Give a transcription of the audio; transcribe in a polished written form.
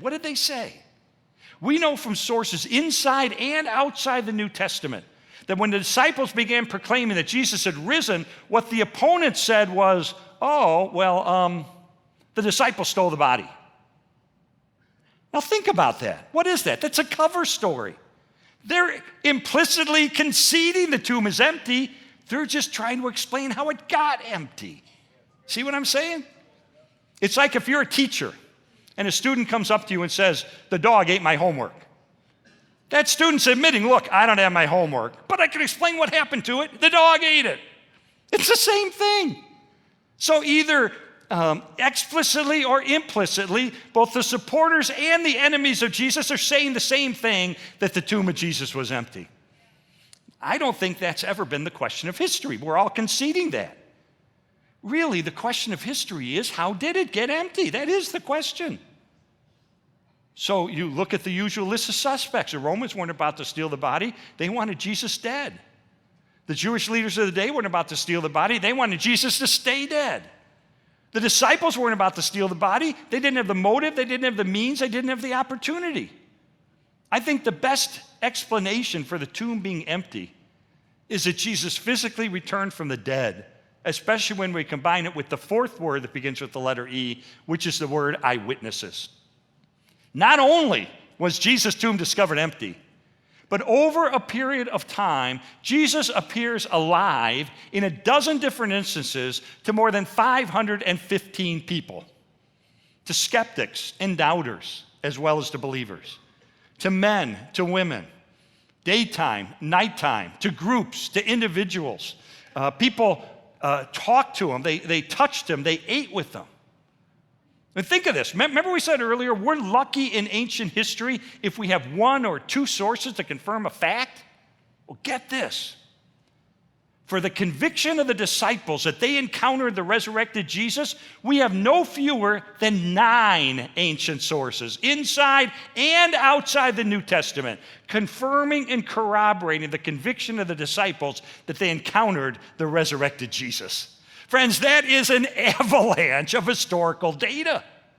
What did they say? We know from sources inside and outside the New Testament that when the disciples began proclaiming that Jesus had risen, what the opponents said was, the disciples stole the body. Now think about that. What is that? That's a cover story. They're implicitly conceding the tomb is empty. They're just trying to explain how it got empty. See what I'm saying? It's like if you're a teacher and a student comes up to you and says, the dog ate my homework. That student's admitting, look, I don't have my homework, but I can explain what happened to it. The dog ate it. It's the same thing. So either explicitly or implicitly, both the supporters and the enemies of Jesus are saying the same thing, that the tomb of Jesus was empty. I don't think that's ever been the question of history. We're all conceding that. Really, the question of history is, how did it get empty? That is the question. So you look at the usual list of suspects. The Romans weren't about to steal the body. They wanted Jesus dead. The Jewish leaders of the day weren't about to steal the body. They wanted Jesus to stay dead. The disciples weren't about to steal the body. They didn't have the motive. They didn't have the means. They didn't have the opportunity. I think the best explanation for the tomb being empty is that Jesus physically returned from the dead, especially when we combine it with the fourth word that begins with the letter E, which is the word eyewitnesses. Not only was Jesus' tomb discovered empty, but over a period of time, Jesus appears alive in a dozen different instances to more than 515 people, to skeptics and doubters, as well as to believers, to men, to women, daytime, nighttime, to groups, to individuals. People talked to him, they touched him, they ate with them. And think of this. Remember we said earlier, we're lucky in ancient history if we have one or two sources to confirm a fact? Well, get this. For the conviction of the disciples that they encountered the resurrected Jesus, we have no fewer than 9 ancient sources, inside and outside the New Testament, confirming and corroborating the conviction of the disciples that they encountered the resurrected Jesus. Friends, that is an avalanche of historical data.